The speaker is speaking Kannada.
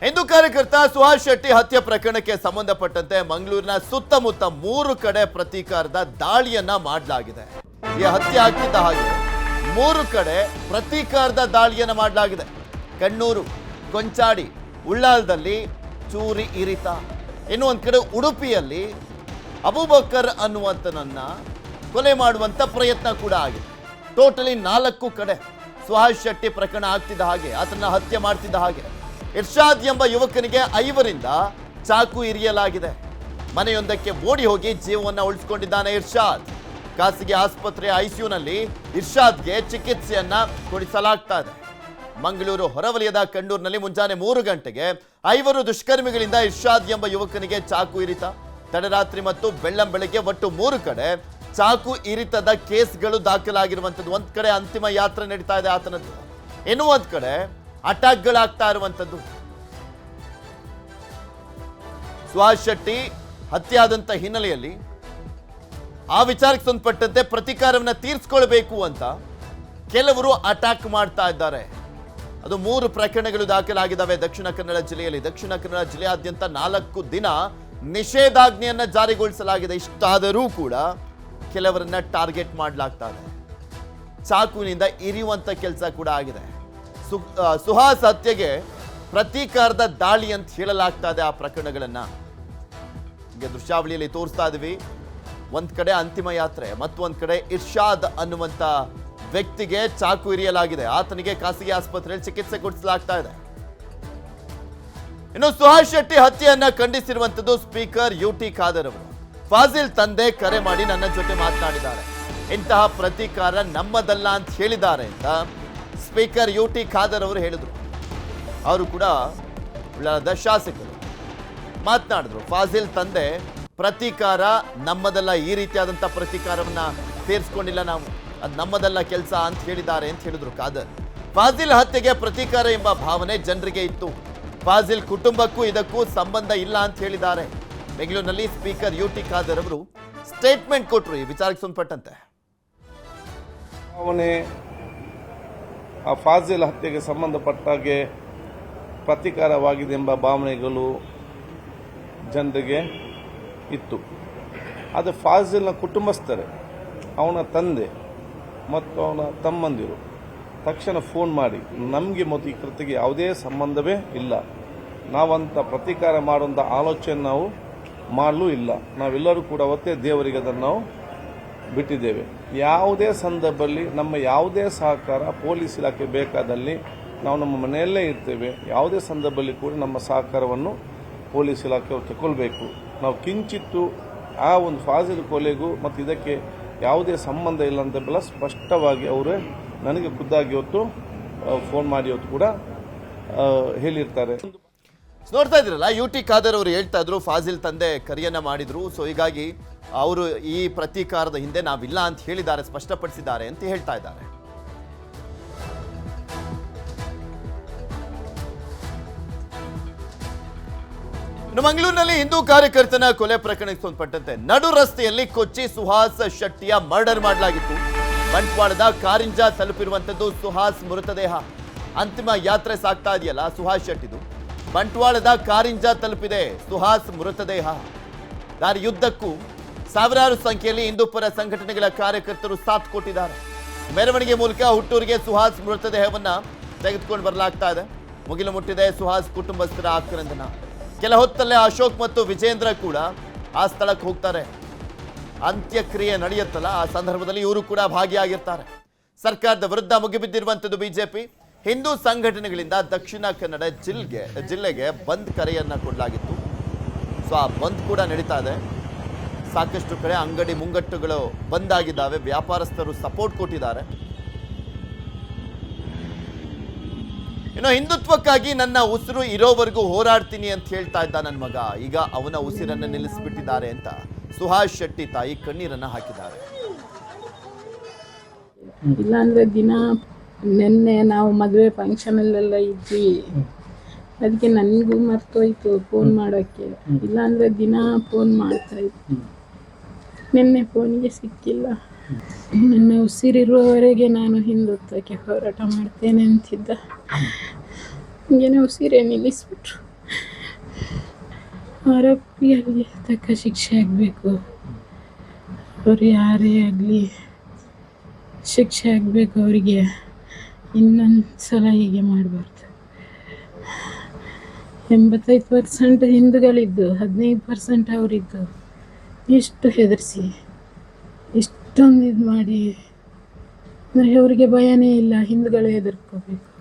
ಹಿಂದೂ ಕಾರ್ಯಕರ್ತ ಸುಹಾಸ್ ಶೆಟ್ಟಿ ಹತ್ಯೆ ಪ್ರಕರಣಕ್ಕೆ ಸಂಬಂಧಪಟ್ಟಂತೆ ಮಂಗಳೂರಿನ ಸುತ್ತಮುತ್ತ 3 ಕಡೆ ಪ್ರತೀಕಾರದ ದಾಳಿಯನ್ನ ಮಾಡಲಾಗಿದೆ. ಈ ಹತ್ಯೆ ಆಗ್ತಿದ್ದ ಹಾಗೆ 3 ಕಡೆ ಪ್ರತೀಕಾರದ ದಾಳಿಯನ್ನ ಮಾಡಲಾಗಿದೆ. ಕಣ್ಣೂರು, ಕೊಂಚಾಡಿ, ಉಳ್ಳಾಲದಲ್ಲಿ ಚೂರಿ ಇರಿತ, ಇನ್ನು ಒಂದ್ ಕಡೆ ಉಡುಪಿಯಲ್ಲಿ ಅಬೂಬಕರ್ ಅನ್ನುವಂತನನ್ನ ಕೊಲೆ ಮಾಡುವಂತ ಪ್ರಯತ್ನ ಕೂಡ ಆಗಿದೆ. ಟೋಟಲಿ 4 ಕಡೆ ಸುಹಾಸ್ ಶೆಟ್ಟಿ ಪ್ರಕರಣ ಆಗ್ತಿದ್ದ ಹಾಗೆ, ಆತನ ಹತ್ಯೆ ಮಾಡ್ತಿದ್ದ ಹಾಗೆ ಇರ್ಷಾದ್ ಎಂಬ ಯುವಕನಿಗೆ 5ರಿಂದ ಚಾಕು ಇರಿಯಲಾಗಿದೆ. ಮನೆಯೊಂದಕ್ಕೆ ಓಡಿ ಹೋಗಿ ಜೀವವನ್ನ ಉಳಿಸಿಕೊಂಡಿದ್ದಾನೆ ಇರ್ಷಾದ್. ಖಾಸಗಿ ಆಸ್ಪತ್ರೆ ಐಸಿಯುನಲ್ಲಿ ಇರ್ಷಾದ್ಗೆ ಚಿಕಿತ್ಸೆಯನ್ನ ಕೊಡಿಸಲಾಗ್ತಾ ಇದೆ. ಮಂಗಳೂರು ಹೊರವಲಯದ ಕಣ್ಣೂರಿನಲ್ಲಿ ಮುಂಜಾನೆ 3 ಗಂಟೆಗೆ 5 ದುಷ್ಕರ್ಮಿಗಳಿಂದ ಇರ್ಷಾದ್ ಎಂಬ ಯುವಕನಿಗೆ ಚಾಕು ಇರಿತ. ತಡರಾತ್ರಿ ಮತ್ತು ಬೆಳ್ಳಂಬೆಳಗ್ಗೆ ಒಟ್ಟು 3 ಕಡೆ ಚಾಕು ಇರಿತದ ಕೇಸ್ಗಳು ದಾಖಲಾಗಿರುವಂಥದ್ದು. ಒಂದ್ ಕಡೆ ಅಂತಿಮ ಯಾತ್ರೆ ನಡೀತಾ ಇದೆ ಆತನದ್ದು, ಇನ್ನು ಒಂದ್ ಕಡೆ ಅಟ್ಯಾಕ್ಗಳಾಗ್ತಾ ಇರುವಂಥದ್ದು. ಸುಹಾಸ್ ಶೆಟ್ಟಿ ಹತ್ಯೆ ಆದಂತ ಹಿನ್ನೆಲೆಯಲ್ಲಿ ಆ ವಿಚಾರಕ್ಕೆ ಸಂಬಂಧಪಟ್ಟಂತೆ ಪ್ರತೀಕಾರವನ್ನ ತೀರಿಸಿಕೊಳ್ಬೇಕು ಅಂತ ಕೆಲವರು ಅಟ್ಯಾಕ್ ಮಾಡ್ತಾ ಇದ್ದಾರೆ. ಅದು 3 ಪ್ರಕರಣಗಳು ದಾಖಲಾಗಿದ್ದಾವೆ ದಕ್ಷಿಣ ಕನ್ನಡ ಜಿಲ್ಲೆಯಲ್ಲಿ. ದಕ್ಷಿಣ ಕನ್ನಡ ಜಿಲ್ಲೆಯಾದ್ಯಂತ 4 ದಿನ ನಿಷೇಧಾಜ್ಞೆಯನ್ನ ಜಾರಿಗೊಳಿಸಲಾಗಿದೆ. ಇಷ್ಟಾದರೂ ಕೂಡ ಕೆಲವರನ್ನ ಟಾರ್ಗೆಟ್ ಮಾಡಲಾಗ್ತಾ ಇದೆ. ಚಾಕುವಿನಿಂದ ಇರಿಯುವಂತ ಕೆಲಸ ಕೂಡ ಆಗಿದೆ. ಸುಹಾಸ್ ಹತ್ಯೆಗೆ ಪ್ರತೀಕಾರದ ದಾಳಿ ಅಂತ ಹೇಳಲಾಗ್ತಾ ಇದೆ. ಆ ಪ್ರಕರಣಗಳನ್ನ ಈಗ ದೃಶ್ಯಾವಳಿಯಲ್ಲಿ ತೋರಿಸ್ತಾ ಇದೀವಿ. ಒಂದ್ ಕಡೆ ಅಂತಿಮ ಯಾತ್ರೆ, ಮತ್ತೊಂದ್ ಕಡೆ ಇರ್ಷಾದ್ ಅನ್ನುವಂತ ವ್ಯಕ್ತಿಗೆ ಚಾಕು ಇರಿಯಲಾಗಿದೆ. ಆತನಿಗೆ ಖಾಸಗಿ ಆಸ್ಪತ್ರೆಯಲ್ಲಿ ಚಿಕಿತ್ಸೆ ಕೊಡಿಸಲಾಗ್ತಾ ಇದೆ. ಇನ್ನು ಸುಹಾಸ್ ಶೆಟ್ಟಿ ಹತ್ಯೆಯನ್ನ ಖಂಡಿಸಿರುವಂತದ್ದು ಸ್ಪೀಕರ್ ಯುಟಿ ಖಾದರ್ ಅವರು. ಫಾಜಿಲ್ ತಂದೆ ಕರೆ ಮಾಡಿ ನನ್ನ ಜೊತೆ ಮಾತನಾಡಿದ್ದಾರೆ. ಇಂತಹ ಪ್ರತೀಕಾರ ನಮ್ಮದಲ್ಲ ಅಂತ ಹೇಳಿದ್ದಾರೆ ಅಂತ ಸ್ಪೀಕರ್ ಯುಟಿ ಖಾದರ್ ಅವರು ಹೇಳಿದ್ರು. ಅವರು ಕೂಡ ಉಳ್ಳಾಲದ ಶಾಸಕರು ಮಾತನಾಡಿದ್ರು. ಫಾಜಿಲ್ ತಂದೆ ಪ್ರತೀಕಾರ ನಮ್ಮದಲ್ಲ, ಈ ರೀತಿಯಾದಂಥ ಪ್ರತೀಕಾರವನ್ನ ತೀರಿಸ್ಕೊಂಡಿಲ್ಲ ನಾವು, ಅದು ನಮ್ಮದಲ್ಲ ಕೆಲಸ ಅಂತ ಹೇಳಿದ್ದಾರೆ ಅಂತ ಹೇಳಿದ್ರು ಖಾದರ್. ಫಾಜಿಲ್ ಹತ್ಯೆಗೆ ಪ್ರತೀಕಾರ ಎಂಬ ಭಾವನೆ ಜನರಿಗೆ ಇತ್ತು. ಫಾಜಿಲ್ ಕುಟುಂಬಕ್ಕೂ ಇದಕ್ಕೂ ಸಂಬಂಧ ಇಲ್ಲ ಅಂತ ಹೇಳಿದ್ದಾರೆ. ಬೆಂಗಳೂರಿನಲ್ಲಿ ಸ್ಪೀಕರ್ ಯುಟಿ ಖಾದರ್ ಅವರು ಸ್ಟೇಟ್ಮೆಂಟ್ ಕೊಟ್ಟರು ಈ ವಿಚಾರಕ್ಕೆ ಸಂಬಂಧಪಟ್ಟಂತೆ. ಆ ಫಾಜಿಲ್ ಹತ್ಯೆಗೆ ಸಂಬಂಧಪಟ್ಟಾಗೆ ಪ್ರತೀಕಾರವಾಗಿದೆ ಎಂಬ ಭಾವನೆಗಳು ಜನರಿಗೆ ಇತ್ತು. ಆದರೆ ಫಾಜಿಲ್ನ ಕುಟುಂಬಸ್ಥರೇ, ಅವನ ತಂದೆ ಮತ್ತು ಅವನ ತಮ್ಮಂದಿರು ತಕ್ಷಣ ಫೋನ್ ಮಾಡಿ ನಮಗೆ ಮತ್ತು ಈ ಕೃತಿಗೆ ಯಾವುದೇ ಸಂಬಂಧವೇ ಇಲ್ಲ, ನಾವಂತ ಪ್ರತೀಕಾರ ಮಾಡುವಂಥ ಆಲೋಚನೆ ನಾವು ಮಾಡಲೂ ಇಲ್ಲ, ನಾವೆಲ್ಲರೂ ಕೂಡ ಅವತ್ತೇ ದೇವರಿಗೆ ಅದನ್ನು ನಾವು ಬಿಟ್ಟಿದ್ದೇವೆ. ಯಾವುದೇ ಸಂದರ್ಭದಲ್ಲಿ ನಮ್ಮ ಯಾವುದೇ ಸಹಕಾರ ಪೊಲೀಸ್ ಇಲಾಖೆ ಬೇಕಾದಲ್ಲಿ ನಾವು ನಮ್ಮ ಮನೆಯಲ್ಲೇ ಇರ್ತೇವೆ. ಯಾವುದೇ ಸಂದರ್ಭದಲ್ಲಿ ಕೂಡ ನಮ್ಮ ಸಹಕಾರವನ್ನು ಪೊಲೀಸ್ ಇಲಾಖೆ ತಗೊಳ್ಬೇಕು. ನಾವು ಕಿಂಚಿತ್ತು ಆ ಒಂದು ಫಾಜಿಲ್ ಕೊಲೆಗೂ ಮತ್ತು ಇದಕ್ಕೆ ಯಾವುದೇ ಸಂಬಂಧ ಇಲ್ಲ ಅಂತ ಸ್ಪಷ್ಟವಾಗಿ ಅವರೇ ನನಗೆ ಖುದ್ದಾಗಿ ಇವತ್ತು ಫೋನ್ ಮಾಡಿ ಇವತ್ತು ಕೂಡ ಹೇಳಿರ್ತಾರೆ. ನೋಡ್ತಾ ಇದ್ರಲ್ಲ, ಯುಟಿ ಖಾದರ್ ಅವರು ಹೇಳ್ತಾ ಇದ್ರು ಫಾಜಿಲ್ ತಂದೆ ಕರೆಯನ್ನ ಮಾಡಿದ್ರು. ಸೊ ಹೀಗಾಗಿ ಅವರು ಈ ಪ್ರತೀಕಾರದ ಹಿಂದೆ ನಾವಿಲ್ಲ ಅಂತ ಹೇಳಿದ್ದಾರೆ, ಸ್ಪಷ್ಟಪಡಿಸಿದ್ದಾರೆ ಅಂತ ಹೇಳ್ತಾ ಇದ್ದಾರೆ. ಇನ್ನು ಮಂಗಳೂರಿನಲ್ಲಿ ಹಿಂದೂ ಕಾರ್ಯಕರ್ತನ ಕೊಲೆ ಪ್ರಕರಣಕ್ಕೆ ಸಂಬಂಧಪಟ್ಟಂತೆ ನಡು ರಸ್ತೆಯಲ್ಲಿ ಕೊಚ್ಚಿ ಸುಹಾಸ್ ಶೆಟ್ಟಿಯ ಮರ್ಡರ್ ಮಾಡಲಾಗಿತ್ತು. ಬಂಟ್ವಾಳದ ಕಾರಿಂಜ ತಲುಪಿರುವಂತದ್ದು ಸುಹಾಸ್ ಮೃತದೇಹ. ಅಂತಿಮ ಯಾತ್ರೆ ಸಾಗ್ತಾ ಇದೆಯಲ್ಲ ಸುಹಾಸ್ ಶೆಟ್ಟಿದು, ಬಂಟ್ವಾಳದ ಕಾರಿಂಜ ತಲುಪಿದೆ ಸುಹಾಸ್ ಮೃತದೇಹ. ದಾರಿಯುದ್ದಕ್ಕೂ ಸಾವಿರಾರು ಸಂಖ್ಯೆಯಲ್ಲಿ ಹಿಂದೂಪರ ಸಂಘಟನೆಗಳ ಕಾರ್ಯಕರ್ತರು ಸಾಥ್ ಕೊಟ್ಟಿದ್ದಾರೆ. ಮೆರವಣಿಗೆ ಮೂಲಕ ಹುಟ್ಟೂರಿಗೆ ಸುಹಾಸ್ ಮೃತದೇಹವನ್ನ ತೆಗೆದುಕೊಂಡು ಬರಲಾಗ್ತಾ ಇದೆ. ಮುಗಿಲು ಮುಟ್ಟಿದೆ ಸುಹಾಸ್ ಕುಟುಂಬಸ್ಥರ ಆಕ್ರಂದನ. ಕೆಲ ಹೊತ್ತಲ್ಲೇ ಅಶೋಕ್ ಮತ್ತು ವಿಜೇಂದ್ರ ಕೂಡ ಆ ಸ್ಥಳಕ್ಕೆ ಹೋಗ್ತಾರೆ. ಅಂತ್ಯಕ್ರಿಯೆ ನಡೆಯುತ್ತಲ್ಲ, ಆ ಸಂದರ್ಭದಲ್ಲಿ ಇವರು ಕೂಡ ಭಾಗಿಯಾಗಿರ್ತಾರೆ. ಸರ್ಕಾರದ ವಿರುದ್ಧ ಮುಗಿಬಿದ್ದಿರುವಂಥದ್ದು ಬಿಜೆಪಿ. ಹಿಂದೂ ಸಂಘಟನೆಗಳಿಂದ ದಕ್ಷಿಣ ಕನ್ನಡ ಜಿಲ್ಲೆಗೆ ಬಂದ್ ಕರೆಯನ್ನ ಕೊಡಲಾಗಿತ್ತು. ಸೊ ಆ ಬಂದ್ ಕೂಡ ನಡೀತಾ ಇದೆ. ಸಾಕಷ್ಟು ಕಡೆ ಅಂಗಡಿ ಮುಂಗಟ್ಟುಗಳು ಬಂದ್ ಆಗಿದ್ದಾವೆ. ವ್ಯಾಪಾರಸ್ಥರು ಸಪೋರ್ಟ್ ಕೊಟ್ಟಿದ್ದಾರೆ. ಇನ್ನು ಹಿಂದುತ್ವಕ್ಕಾಗಿ ನನ್ನ ಉಸಿರು ಇರೋವರೆಗೂ ಹೋರಾಡ್ತೀನಿ ಅಂತ ಹೇಳ್ತಾ ಇದ್ದ ನನ್ನ ಮಗ, ಈಗ ಅವನ ಉಸಿರನ್ನು ನಿಲ್ಲಿಸಿಬಿಟ್ಟಿದ್ದಾರೆ ಅಂತ ಸುಹಾಸ್ ಶೆಟ್ಟಿ ತಾಯಿ ಕಣ್ಣೀರನ್ನ ಹಾಕಿದ್ದಾರೆ. ಇಲ್ಲಾಂದ್ರೆ ದಿನ ನಿನ್ನೆ ನಾವು ಮದುವೆ ಫಂಕ್ಷನಲ್ಲೆಲ್ಲ ಇದ್ವಿ, ಅದಕ್ಕೆ ನನಗೂ ಮರ್ತೋಯ್ತು ಫೋನ್ ಮಾಡೋಕ್ಕೆ. ಇಲ್ಲಾಂದರೆ ದಿನ ಫೋನ್ ಮಾಡ್ತಾಯಿದ್ವಿ. ನಿನ್ನೆ ಫೋನಿಗೆ ಸಿಕ್ಕಿಲ್ಲ. ನನ್ನ ಉಸಿರಿರುವವರೆಗೆ ನಾನು ಹಿಂದುತ್ವಕ್ಕೆ ಹೋರಾಟ ಮಾಡ್ತೇನೆ ಅಂತಿದ್ದ. ಹಿಂಗೇನೆ ಉಸಿರೇ ನಿಲ್ಲಿಸ್ಬಿಟ್ರು. ಆರೋಪಿಯಲ್ಲಿ ತಕ್ಕ ಶಿಕ್ಷೆ ಆಗಬೇಕು. ಅವ್ರು ಯಾರೇ ಆಗಲಿ ಶಿಕ್ಷೆ ಆಗಬೇಕು ಅವರಿಗೆ. ಇನ್ನೊಂದು ಸಲ ಹೀಗೆ ಮಾಡಬಾರ್ದು. 85% ಹಿಂದೂಗಳಿದ್ದು 15% ಅವರಿದ್ದು. ಇಷ್ಟು ಹೆದರಿಸಿ ಇಷ್ಟೊಂದು ಇದು ಮಾಡಿ, ಅವರಿಗೆ ಭಯನೇ ಇಲ್ಲ. ಹಿಂದೂಗಳೇ ಹೆದರ್ಕೋಬೇಕು.